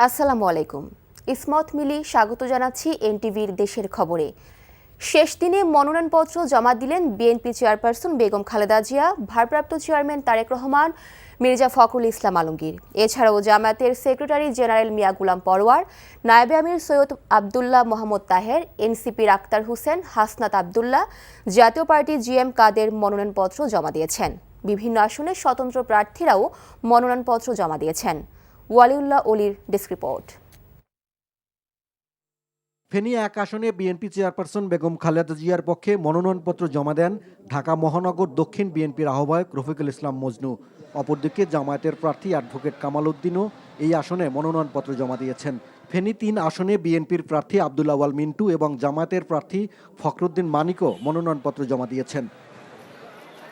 আসসালামু আলাইকুম। ইসমত মিলি স্বাগত জানাচ্ছি এনটিভির দেশের খবরে। শেষ দিনে মনোনয়নপত্র জমা দিলেন বিএনপি চেয়ারপারসন বেগম খালেদা জিয়া, ভারপ্রাপ্ত চেয়ারম্যান তারেক রহমান, মির্জা ফখরুল ইসলাম আলমগীর। এছাড়াও জামায়াতের সেক্রেটারি জেনারেল মিয়া গুলাম পরোয়ার, নায়েবে আমির সৈয়দ আবদুল্লাহ মোহাম্মদ তাহের, এনসিপির আক্তার হোসেন, হাসনাত আবদুল্লাহ, জাতীয় পার্টি জিএম কাদের মনোনয়নপত্র জমা দিয়েছেন। বিভিন্ন আসনে স্বতন্ত্র প্রার্থীরাও মনোনয়নপত্র জমা দিয়েছেন। ওয়ালিউল্লাহ অলির ডেস্ক রিপোর্ট। ফেনী এক আসনে বিএনপি চেয়ারপারসন বেগম খালেদা জিয়ার পক্ষে মনোনয়নপত্র জমা দেন ঢাকা মহানগর দক্ষিণ বিএনপির আহ্বায়ক রফিকুল ইসলাম মজনু। অপরদিকে জামায়াতের প্রার্থী অ্যাডভোকেট কামাল উদ্দিনও এই আসনে মনোনয়নপত্র জমা দিয়েছেন। ফেনী ৩ আসনে বিএনপির প্রার্থী আব্দুল আওয়াল মিন্টু এবং জামায়াতের প্রার্থী ফখরুদ্দিন মানিকও মনোনয়নপত্র জমা দিয়েছেন।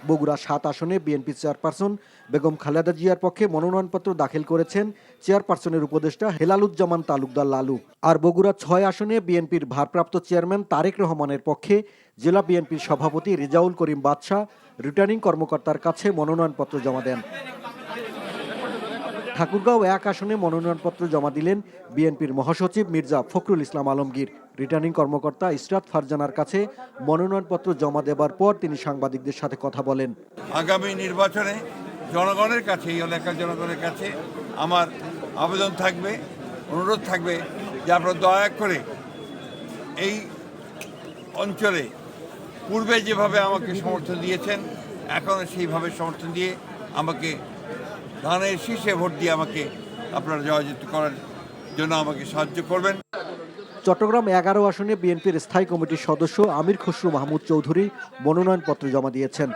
বগুড়া ৭ আসনে বিএনপি চেয়ারপারসন বেগম খালেদা জিয়ার পক্ষে মনোনয়নপত্র দাখিল করেছেন চেয়ারপারসনের উপদেষ্টা হেলালুজ্জামান তালুকদার লালু। আর বগুড়া ৬ আসনে বিএনপির ভারপ্রাপ্ত চেয়ারম্যান তারেক রহমানের পক্ষে জেলা বিএনপির সভাপতি রেজাউল করিম বাদশা রিটার্নিং কর্মকর্তার কাছে মনোনয়নপত্র জমা দেন। ঠাকুরগাঁও ১ আসনে মনোনয়নপত্র জমা দিলেন বিএনপির মহাসচিব মির্জা ফখরুল ইসলাম আলমগীর। রিটার্নিং কর্মকর্তা ইসরাত ফারজানার কাছে মনোনয়নপত্র জমা দেবার পর তিনি সাংবাদিকদের সাথে কথা বলেন। আগামী নির্বাচনে জনগণের কাছে, এই এলাকার জনগণের কাছে আমার আবেদন থাকবে, অনুরোধ থাকবে যে আপনারা দয়া করে এই অঞ্চলে পূর্বে যেভাবে আমাকে সমর্থন দিয়েছেন এখনও সেইভাবে সমর্থন দিয়ে আমাকে ধানের শীর্ষে ভোট দিয়ে আমাকে আপনারা জয়যুক্ত করার জন্য আমাকে সাহায্য করবেন। চট্টগ্রাম ১১ আসনে বিএনপির স্থায়ী কমিটির সদস্য আমির খসরু মাহমুদ চৌধুরী মনোনয়নপত্র জমা দিয়েছেন।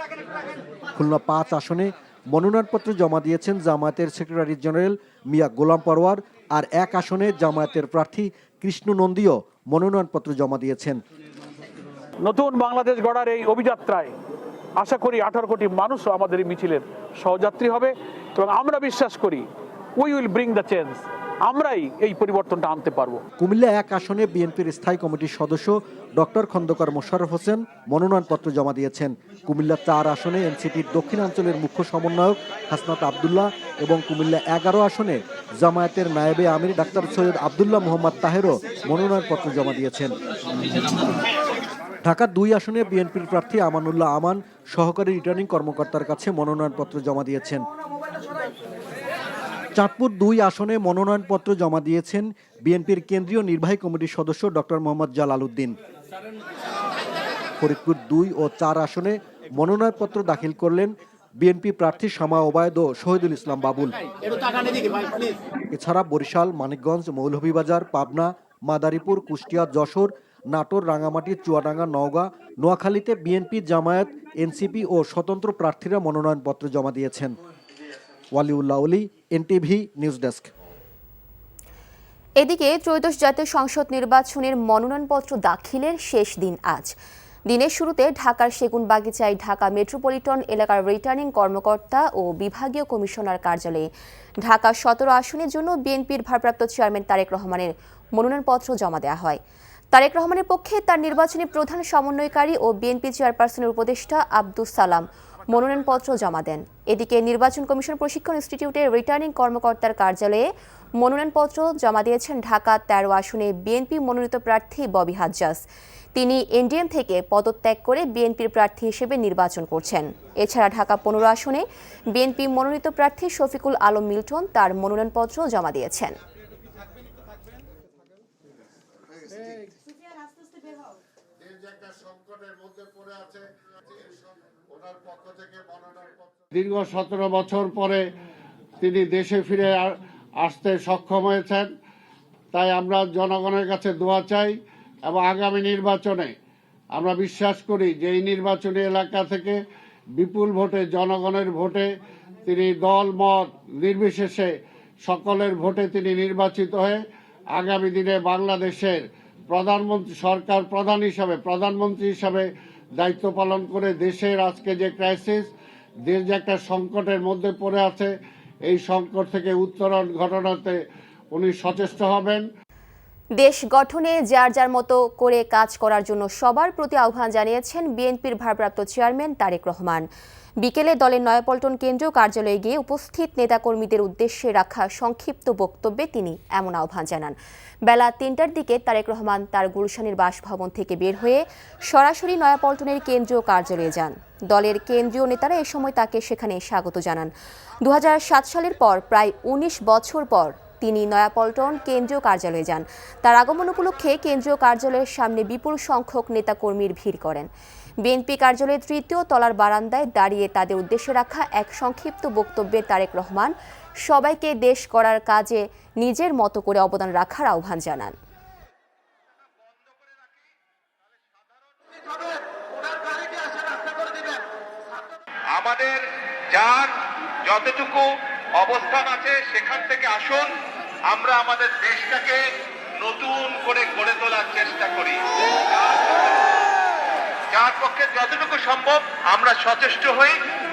খুলনা ৫ আসনে মনোনয়নপত্র জমা দিয়েছেন জামায়াতের সেক্রেটারি জেনারেল মিয়া গোলাম পরোয়ার। আর ১ আসনে জামায়াতের প্রার্থী কৃষ্ণ নন্দীও মনোনয়নপত্র জমা দিয়েছেন। নতুন বাংলাদেশ গড়ার এই অভিযাত্রায় আশা করি 18 কোটি মানুষও আমাদের এই মিছিলের সহযাত্রী হবে এবং আমরা বিশ্বাস করি we will bring the change, আমরাই এই পরিবর্তনটা আনতে পারবো। কুমিল্লা ১ আসনে বিএনপির স্থায়ী কমিটির সদস্য ডক্টর খন্দকার মোশাররফ হোসেন মনোনয়নপত্র জমা দিয়েছেন। কুমিল্লা ৪ আসনে এনসিপির দক্ষিণাঞ্চলের মুখ্য সমন্বয়ক হাসনাত আবদুল্লাহ এবং কুমিল্লা ১১ আসনে জামায়াতের নায়েবে আমির ডাক্তার সৈয়দ আবদুল্লাহ মোহাম্মদ তাহেরও মনোনয়নপত্র জমা দিয়েছেন। ঢাকা ২ আসনে বিএনপির প্রার্থী আমানুল্লাহ আমান সহকারী রিটার্নিং কর্মকর্তার কাছে মনোনয়নপত্র জমা দিয়েছেন। চাঁদপুর ২ আসনে মনোনয়নপত্র জমা দিয়েছেন বিএনপির কেন্দ্রীয় নির্বাহী কমিটির সদস্য ডক্টর মোহাম্মদ জালাল উদ্দিন। ফরিদপুর ২ ও ৪ আসনে মনোনয়নপত্র দাখিল করলেন বিএনপি প্রার্থী শামা ওবায়দ ও শহীদুল ইসলাম বাবুল। এছাড়া বরিশাল, মানিকগঞ্জ, মৌলভীবাজার, পাবনা, মাদারীপুর, কুষ্টিয়া, যশোর, নাটোর, রাঙামাটি, চুয়াডাঙ্গা, নওগাঁ, নোয়াখালীতে বিএনপি, জামায়াত, এনসিপি ও স্বতন্ত্র প্রার্থীরা মনোনয়নপত্র জমা দিয়েছেন। ওয়ালিউল্লাহ অলি, এনটিভি নিউজ ডেস্ক। এদিকে ত্রয়োদশ জাতীয় সংসদ নির্বাচনের মনোনয়নপত্র দাখিলের শেষ দিন আজ। দিনের শুরুতে ঢাকার সেগুনবাগিচায় ঢাকা মেট্রোপলিটন এলাকার রিটার্নিং কর্মকর্তা ও বিভাগীয় কমিশনার কার্যালয়ে ঢাকা ১৭ আসনের জন্য বিএনপির ভারপ্রাপ্ত চেয়ারম্যান তারেক রহমানের মনোনয়নপত্র জমা দেওয়া হয়। তারেক রহমানের পক্ষে তার নির্বাচনী প্রধান সমন্বয়কারী ও বিএনপি চেয়ারপারসনের উপদেষ্টা আব্দুস সালাম মনোনয়নপত্র জমা দেন। এদিকে নির্বাচন কমিশন প্রশিক্ষণ ইনস্টিটিউটের রিটার্নিং কর্মকর্তার কার্যালয়ে মনোনয়নপত্র জমা দিয়েছেন ঢাকা ১৩ আসনে বিএনপি মনোনীত প্রার্থী ববি হাজ্জাজ। তিনি এনডিএম থেকে পদত্যাগ করে বিএনপির প্রার্থী হিসেবে নির্বাচন করছেন। এছাড়া ঢাকা ১৫ আসনে বিএনপি মনোনীত প্রার্থী শফিকুল আলম মিল্টন তার মনোনয়নপত্র জমা দিয়েছেন। দীর্ঘ ১৭ বছর পরে তিনি দেশে ফিরে আসতে সক্ষম হয়েছেন, তাই আমরা জনগণের কাছে দোয়া চাই এবং আগামী নির্বাচনে আমরা বিশ্বাস করি যে এই নির্বাচনী এলাকা থেকে বিপুল ভোটে, জনগণের ভোটে তিনি দল মত নির্বিশেষে সকলের ভোটে তিনি নির্বাচিত হয়ে আগামী দিনে বাংলাদেশের প্রধানমন্ত্রী, সরকার প্রধান হিসাবে, প্রধানমন্ত্রী হিসাবে দায়িত্ব পালন করে দেশের আজকে যে ক্রাইসিস, দেশ যে একটা সংকটের মধ্যে পড়ে আছে, এই সংকট থেকে উত্তরণ ঘটানোতে উনি সচেষ্ট হবেন। দেশ গঠনে যার যার মতো করে কাজ করার জন্য সবার প্রতি আহ্বান জানিয়েছেন বিএনপির ভারপ্রাপ্ত চেয়ারম্যান তারেক রহমান। বিকেলে দলের নয়াপল্টন কেন্দ্রীয় কার্যালয়ে গিয়ে উপস্থিত নেতাকর্মীদের উদ্দেশ্যে রাখা সংক্ষিপ্ত বক্তব্যে তিনি এমন আহ্বান জানান। বেলা ৩টার দিকে তারেক রহমান তার গুলশানের বাসভবন থেকে বের হয়ে সরাসরি নয়াপল্টনের কেন্দ্রীয় কার্যালয়ে যান। দলের কেন্দ্রীয় নেতারা এ সময় তাকে সেখানে স্বাগত জানান। ২০০৭ সালের পর প্রায় ১৯ বছর পর তিনি নয়াপল্টন কেন্দ্রীয় কার্যালয়ে যান। তার আগমন উপলক্ষে কেন্দ্রীয় কার্যালয়ের সামনে বিপুল সংখ্যক নেতাকর্মীর ভিড় করেন। বিএনপি কার্যালয়ের ৩য় তলার বারান্দায় দাঁড়িয়ে তাদের উদ্দেশ্যে রাখা এক সংক্ষিপ্ত বক্তব্যে তারেক রহমান সবাইকে দেশ গড়ার কাজে নিজের মতো করে অবদান রাখার আহ্বান জানান। আমাদের যার যতটুকু অবস্থান আছে সেখান থেকে আসুন, আমরা আমাদের দেশটাকে নতুন করে গড়ে তোলার চেষ্টা করি। যার পক্ষে যতটুকু সম্ভব আমরা সচেষ্ট হই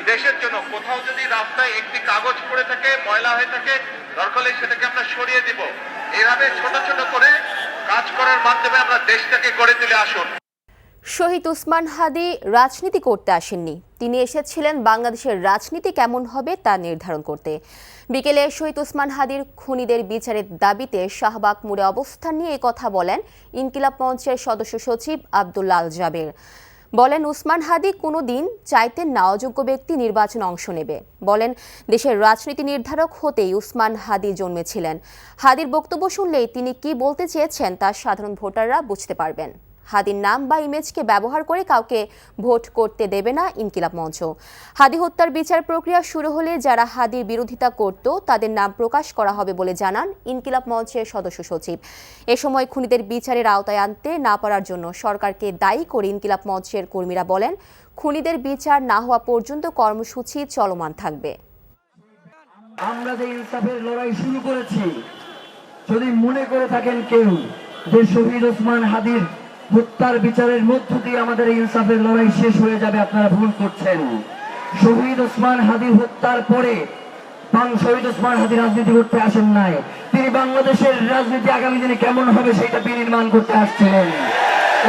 দেশের জন্য। কোথাও যদি রাস্তায় একটি কাগজ পড়ে থাকে, ময়লা হয়ে থাকে, দরকার হলে সেটাকে আমরা সরিয়ে দিব। এইভাবে ছোট ছোট করে কাজ করার মাধ্যমে আমরা দেশটাকে গড়ে তুলে আসুন। শহীদ ওসমান হাদি রাজনীতি করতে আসেননি, তিনি এসেছিলেন বাংলাদেশের রাজনীতি কেমন হবে তা নির্ধারণ করতে। বিকেলে শহীদ ওসমান হাদির খুনিদের বিচারের দাবিতে শাহবাগ মোড়ে অবস্থান নিয়ে কথা বলেন ইনকিলাব মঞ্চের সদস্য সচিব আব্দুল্লাহ আল জাবের। বলেন, ওসমান হাদি কোনোদিন চাইতেন না অযোগ্য ব্যক্তি নির্বাচনে অংশ নেবে। বলেন, দেশের রাজনীতি নির্ধারক হতেই ওসমান হাদি জন্মেছিলেন। হাদির বক্তব্য শুনলেই তিনি কি বলতে চেয়েছেন তা সাধারণ ভোটাররা বুঝতে পারবেন। হাদির নাম বা ইমেজকে ব্যবহার করে কাউকে ভোট করতে দেবে না ইনকিলাব মঞ্চ। হাদি হত্যার বিচার প্রক্রিয়া শুরু হলে যারা হাদির বিরোধিতা করত তাদের নাম প্রকাশ করা হবে বলে জানান ইনকিলাব মঞ্চের সদস্য সচিব। এ সময় খুনিদের বিচারের আওতায় আনতে না পারার জন্য সরকারকে দায়ী করে ইনকিলাব মঞ্চের কর্মীরা বলেন, খুনিদের বিচার না হওয়া পর্যন্ত কর্মসূচি চলমান থাকবে। আমরা যে ইনসাফের লড়াই শুরু করেছি, যদি মনে করে থাকেন কেউ যে শহীদ ওসমান হাদির হত্যার বিচারের মধ্য দিয়ে আমাদের ইনসাফের লড়াই শেষ হয়ে যাবে, আপনারা ভুল করছেন। শহীদ ওসমান হাদির হত্যার পরে শহীদ ওসমান হাদি রাজনীতি করতে আসেন নাই, তিনি বাংলাদেশের রাজনীতি আগামী দিনে কেমন হবে সেটা বিনির্মাণ করতে আসছিলেন।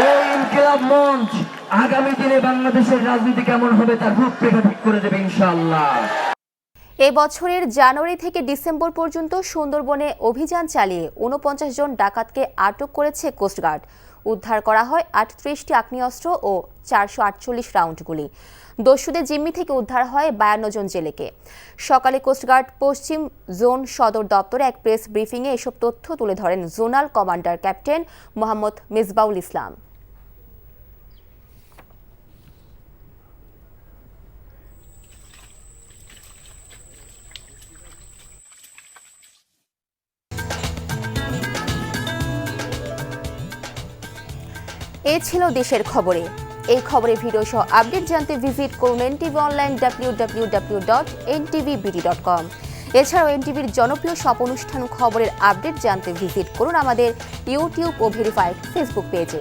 এই ইনকিলাব মঞ্চ আগামী দিনে বাংলাদেশের রাজনীতি কেমন হবে তার রূপরেখা ঠিক করে দেবে ইনশাআল্লাহ। এ বছরের জানুয়ারি থেকে ডিসেম্বর পর্যন্ত সুন্দরবনে অভিযান চালিয়ে ৪৯ জন ডাকাতকে আটক করেছে কোস্টগার্ড। উদ্ধার করা হয় ৩৮টি আগ্নেয়াস্ত্র ও ৪৪৮ রাউন্ড গুলি। দস্যুদের জিম্মি থেকে উদ্ধার হয় ৫২ জন জেলেকে। সকালে কোস্টগার্ড পশ্চিম জোন সদর দপ্তরে এক প্রেস ব্রিফিংয়ে এসব তথ্য তুলে ধরেন zonal commander captain Mohammad Mezbaul Islam. এ ছিল দেশের খবরে। এই খবরের ভিডিও সহ আপডেট জানতে ভিজিট করুন এনটিভি অনলাইন www.ntvbd.com। এছাড়াও এনটিভির জনপ্রিয় সব অনুষ্ঠান খবরের আপডেট জানতে ভিজিট করুন আমাদের ইউটিউব ও ভেরিফাইড ফেসবুক পেজে।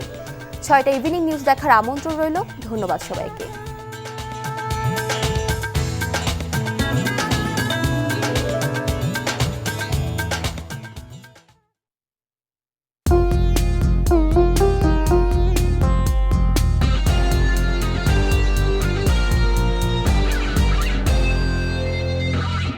৬টা ইভিনিং নিউজ দেখার আমন্ত্রণ রইল। ধন্যবাদ সবাইকে।